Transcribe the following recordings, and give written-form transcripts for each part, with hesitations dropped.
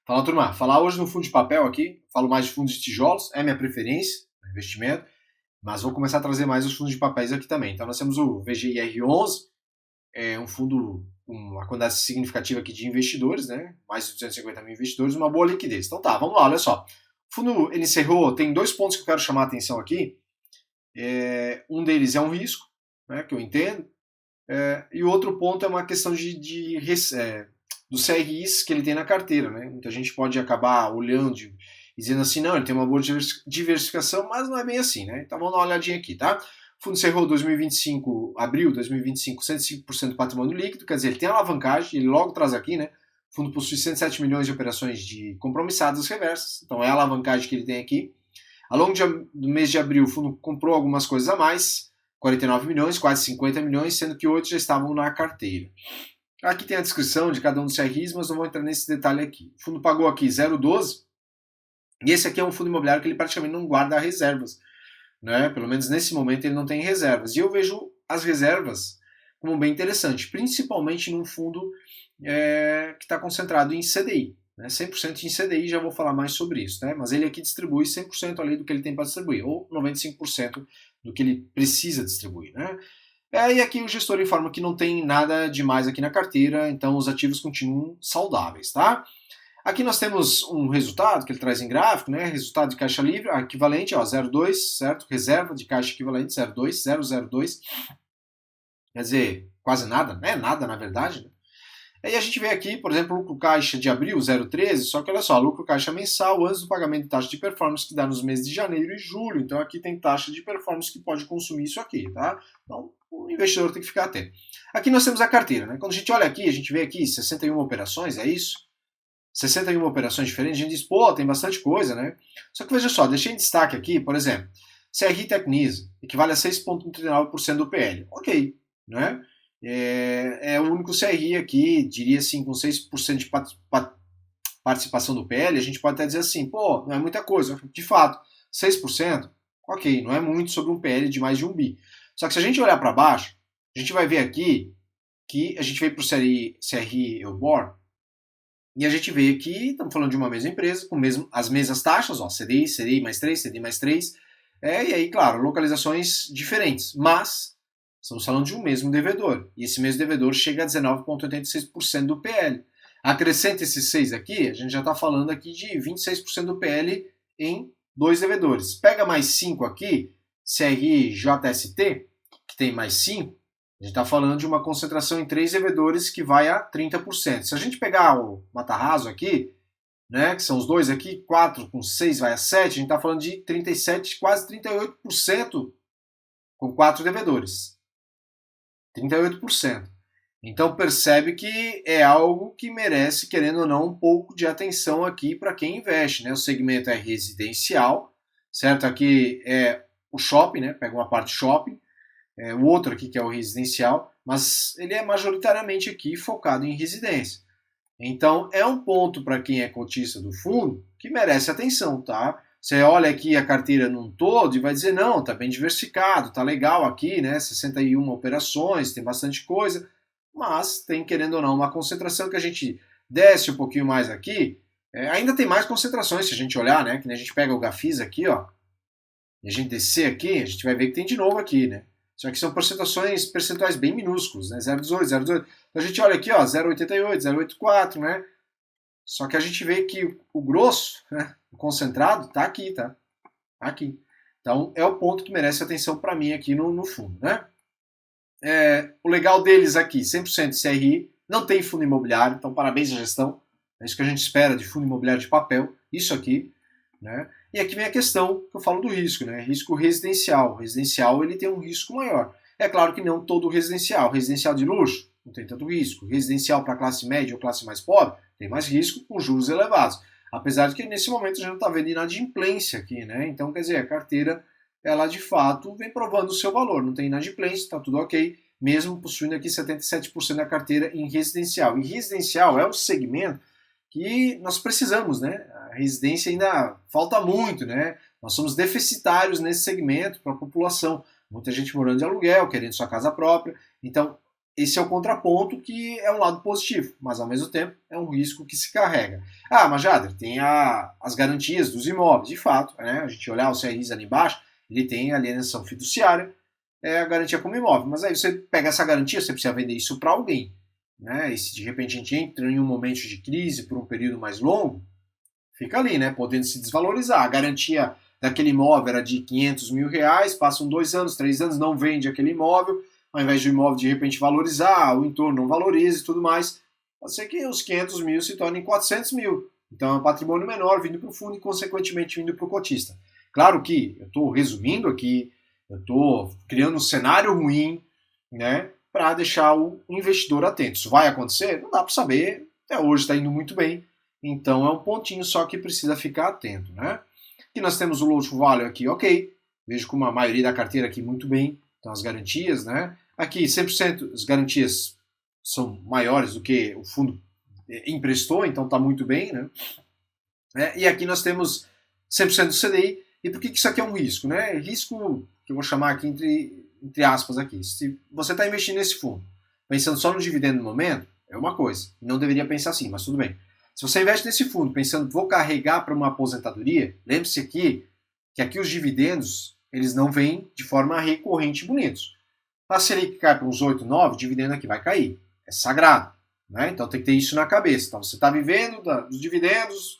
Fala, turma. Falar hoje no fundo de papel aqui. Falo mais de fundos de tijolos, é minha preferência, investimento. Mas vou começar a trazer mais os fundos de papéis aqui também. Então nós temos o VGIR11, é um fundo com uma quantidade significativa aqui de investidores, né? Mais de 250 mil investidores, uma boa liquidez. Então tá, vamos lá, olha só. O fundo ele encerrou, tem dois pontos que eu quero chamar a atenção aqui. Um deles é um risco, né, que eu entendo. E o outro ponto é uma questão dos CRIs que ele tem na carteira. Né? Muita gente pode acabar olhando e dizendo assim, não, ele tem uma boa diversificação, mas não é bem assim. Né? Então vamos dar uma olhadinha aqui. Tá? O fundo encerrou 2025, abril de 2025, 105% do patrimônio líquido, quer dizer, ele tem alavancagem, ele logo traz aqui, né? O fundo possui 107 milhões de operações de compromissadas reversas, então é a alavancagem que ele tem aqui. Ao longo do mês de abril, o fundo comprou algumas coisas a mais, 49 milhões, quase 50 milhões, sendo que 8 já estavam na carteira. Aqui tem a descrição de cada um dos CRIs, mas não vou entrar nesse detalhe aqui. O fundo pagou aqui 0,12, e esse aqui é um fundo imobiliário que ele praticamente não guarda reservas. Né? Pelo menos nesse momento ele não tem reservas. E eu vejo as reservas como bem interessante, principalmente num fundo que está concentrado em CDI. Né? 100% em CDI, já vou falar mais sobre isso. Né? Mas ele aqui distribui 100% ali do que ele tem para distribuir, ou 95% do que ele precisa distribuir. Né? E aqui o gestor informa que não tem nada demais aqui na carteira, então os ativos continuam saudáveis. Tá? Aqui nós temos um resultado que ele traz em gráfico, né? Resultado de caixa livre, equivalente, 0,2, certo? Reserva de caixa equivalente, 0,2, 0,02. Quer dizer, quase nada, não é nada na verdade. Né? Aí a gente vê aqui, por exemplo, o lucro caixa de abril, 0,13, só que olha só, lucro caixa mensal antes do pagamento de taxa de performance que dá nos meses de janeiro e julho. Então aqui tem taxa de performance que pode consumir isso aqui, tá? Então o investidor tem que ficar atento. Aqui nós temos a carteira, né? Quando a gente olha aqui, a gente vê aqui 61 operações, é isso? 61 operações diferentes, a gente diz, pô, tem bastante coisa, né? Só que veja só, deixei em destaque aqui, por exemplo, CRI Tecnisa, equivale a 6,39% do PL. Ok, né? É o único CRI aqui, diria assim, com 6% de participação do PL, a gente pode até dizer assim, pô, não é muita coisa. De fato, 6%, ok, não é muito sobre um PL de mais de 1 bi. Só que se a gente olhar para baixo, a gente vai ver aqui que a gente veio para o CRI Eubor, e a gente vê que estamos falando de uma mesma empresa, com as mesmas taxas, CDI, CDI mais 3, CDI mais 3, e aí, claro, localizações diferentes, mas estamos falando de um mesmo devedor, e esse mesmo devedor chega a 19,86% do PL. Acrescenta esses 6 aqui, a gente já está falando aqui de 26% do PL em 2 devedores. Pega mais 5 aqui, CRI JST, que tem mais 5, a gente está falando de uma concentração em 3 devedores que vai a 30%. Se a gente pegar o Matarazzo aqui, né, que são os dois aqui, 4 com 6 vai a 7, a gente está falando de 37, quase 38% com 4 devedores. 38%. Então percebe que é algo que merece, querendo ou não, um pouco de atenção aqui para quem investe. Né? O segmento é residencial, certo? Aqui é o shopping, né? Pega uma parte shopping. O outro aqui que é o residencial, mas ele é majoritariamente aqui focado em residência. Então é um ponto para quem é cotista do fundo que merece atenção, tá? Você olha aqui a carteira num todo e vai dizer, não, tá bem diversificado, tá legal aqui, né? 61 operações, tem bastante coisa, mas tem, querendo ou não, uma concentração que a gente desce um pouquinho mais aqui, ainda tem mais concentrações se a gente olhar, né? Que a gente pega o Gafisa aqui, ó, e a gente descer aqui, a gente vai ver que tem de novo aqui, né? Só que são percentuais bem minúsculos, né? 0,18, 0,18. Então a gente olha aqui, ó, 0,88, 0,84, né? Só que a gente vê que o grosso, né, o concentrado, tá aqui, tá? Aqui. Então é o ponto que merece atenção para mim aqui no fundo, né? O legal deles aqui, 100% CRI, não tem fundo imobiliário, então parabéns à gestão. É isso que a gente espera de fundo imobiliário de papel, isso aqui, né? E aqui vem a questão que eu falo do risco, né? Risco residencial. O residencial ele tem um risco maior. É claro que não todo residencial. Residencial de luxo não tem tanto risco. Residencial para classe média ou classe mais pobre tem mais risco com juros elevados. Apesar de que nesse momento a gente não está vendo inadimplência aqui, né? Então, quer dizer, a carteira, ela de fato vem provando o seu valor. Não tem inadimplência, está tudo ok, mesmo possuindo aqui 77% da carteira em residencial. E residencial é um segmento que nós precisamos, né? A residência ainda falta muito, né? Nós somos deficitários nesse segmento para a população. Muita gente morando de aluguel, querendo sua casa própria. Então, esse é o contraponto, que é um lado positivo, mas ao mesmo tempo é um risco que se carrega. Ah, mas Jader, tem as garantias dos imóveis, de fato, né? A gente olhar o CRIs ali embaixo, ele tem a alienação fiduciária, a garantia como imóvel, mas aí você pega essa garantia, você precisa vender isso para alguém, né? E se de repente a gente entra em um momento de crise por um período mais longo, fica ali, né? Podendo se desvalorizar. A garantia daquele imóvel era de 500 mil reais, passam 2 anos, 3 anos, não vende aquele imóvel, ao invés do imóvel de repente valorizar, o entorno não valoriza e tudo mais, pode ser que os 500 mil se tornem 400 mil. Então é um patrimônio menor vindo para o fundo e, consequentemente, vindo para o cotista. Claro que eu estou resumindo aqui, eu estou criando um cenário ruim, né, para deixar o investidor atento. Isso vai acontecer? Não dá para saber. Até hoje está indo muito bem. Então é um pontinho só que precisa ficar atento, né? Aqui nós temos o loan to value aqui, ok. Vejo com a maioria da carteira aqui muito bem. Então as garantias, né? Aqui 100% as garantias são maiores do que o fundo emprestou, então está muito bem, né? E aqui nós temos 100% do CDI. E por que isso aqui é um risco, né? Risco que eu vou chamar aqui entre aspas aqui. Se você está investindo nesse fundo, pensando só no dividendo no momento, é uma coisa. Não deveria pensar assim, mas tudo bem. Se você investe nesse fundo pensando, vou carregar para uma aposentadoria, lembre-se aqui que aqui os dividendos, eles não vêm de forma recorrente e bonitos. A Selic cai para uns 8, 9, o dividendo aqui vai cair. É sagrado, né? Então tem que ter isso na cabeça. Então você está vivendo dos dividendos,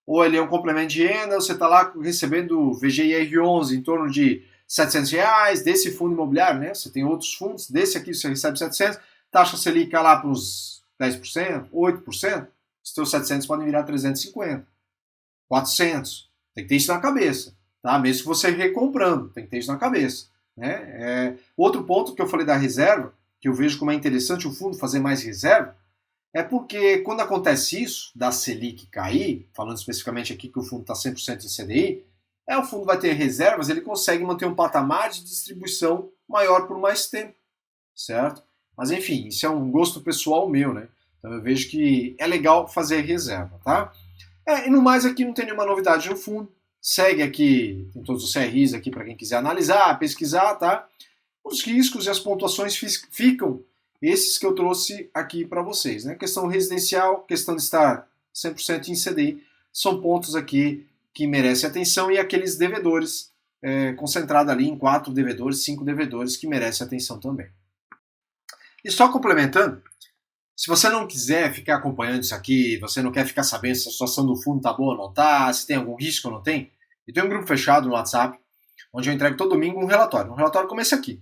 ou ele é um complemento de renda, você está lá recebendo VGIR11 em torno de R$700, desse fundo imobiliário, né? Você tem outros fundos, desse aqui você recebe 700, taxa Selic cai lá para uns 10%, 8%, os seus 700 podem virar 350, 400. Tem que ter isso na cabeça, tá? Mesmo que você recomprando, tem que ter isso na cabeça, né? Outro ponto que eu falei da reserva, que eu vejo como é interessante o fundo fazer mais reserva, é porque quando acontece isso, da Selic cair, falando especificamente aqui que o fundo está 100% em CDI, o fundo vai ter reservas, ele consegue manter um patamar de distribuição maior por mais tempo, certo? Mas enfim, isso é um gosto pessoal meu, né? Então eu vejo que é legal fazer reserva, tá? E no mais aqui não tem nenhuma novidade no fundo. Segue aqui, tem todos os CRIs aqui para quem quiser analisar, pesquisar, tá? Os riscos e as pontuações ficam esses que eu trouxe aqui para vocês, né? Questão residencial, questão de estar 100% em CDI, são pontos aqui que merecem atenção, e aqueles devedores, concentrado ali em 4 devedores, 5 devedores, que merecem atenção também. E só complementando, se você não quiser ficar acompanhando isso aqui, você não quer ficar sabendo se a situação do fundo tá boa ou não tá, se tem algum risco ou não tem, eu tenho um grupo fechado no WhatsApp, onde eu entrego todo domingo um relatório como esse aqui.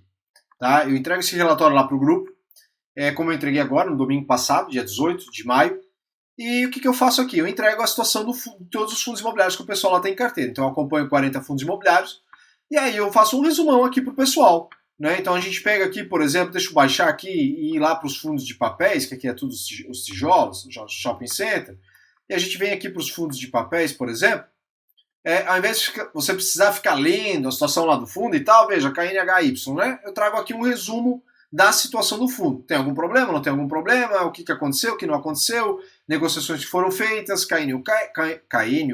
Tá? Eu entrego esse relatório lá pro grupo, como eu entreguei agora, no domingo passado, dia 18 de maio, e o que eu faço aqui? Eu entrego a situação de todos os fundos imobiliários que o pessoal lá tem em carteira. Então eu acompanho 40 fundos imobiliários, e aí eu faço um resumão aqui pro pessoal. Né? Então a gente pega aqui, por exemplo, deixa eu baixar aqui e ir lá para os fundos de papéis, que aqui é tudo os tijolos, shopping center, e a gente vem aqui para os fundos de papéis, por exemplo, ao invés de você precisar ficar lendo a situação lá do fundo e tal, veja, KNHY, né? Eu trago aqui um resumo da situação do fundo. Tem algum problema? Não tem algum problema? O que aconteceu? O que não aconteceu? Negociações que foram feitas, KN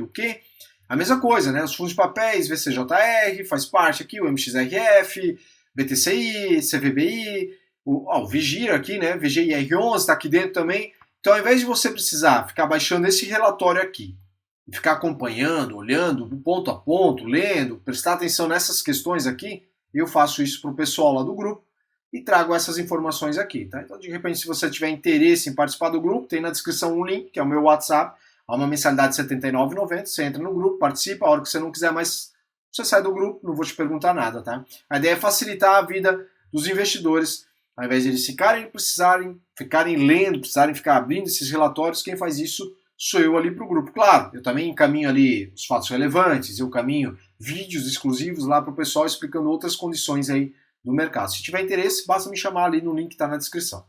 o quê? A mesma coisa, né? Os fundos de papéis, VCJR, faz parte aqui, o MXRF, BTCI, CVBI, o Vigira aqui, né? VGIR11 está aqui dentro também. Então, ao invés de você precisar ficar baixando esse relatório aqui, e ficar acompanhando, olhando ponto a ponto, lendo, prestar atenção nessas questões aqui, eu faço isso para o pessoal lá do grupo e trago essas informações aqui, tá? Então, de repente, se você tiver interesse em participar do grupo, tem na descrição um link, que é o meu WhatsApp, há uma mensalidade de R$ 79,90, você entra no grupo, participa, a hora que você não quiser mais, você sai do grupo, não vou te perguntar nada, tá? A ideia é facilitar a vida dos investidores, ao invés de eles ficarem lendo, precisarem ficar abrindo esses relatórios, quem faz isso sou eu ali para o grupo. Claro, eu também encaminho ali os fatos relevantes, eu encaminho vídeos exclusivos lá para o pessoal explicando outras condições aí do mercado. Se tiver interesse, basta me chamar ali no link que está na descrição.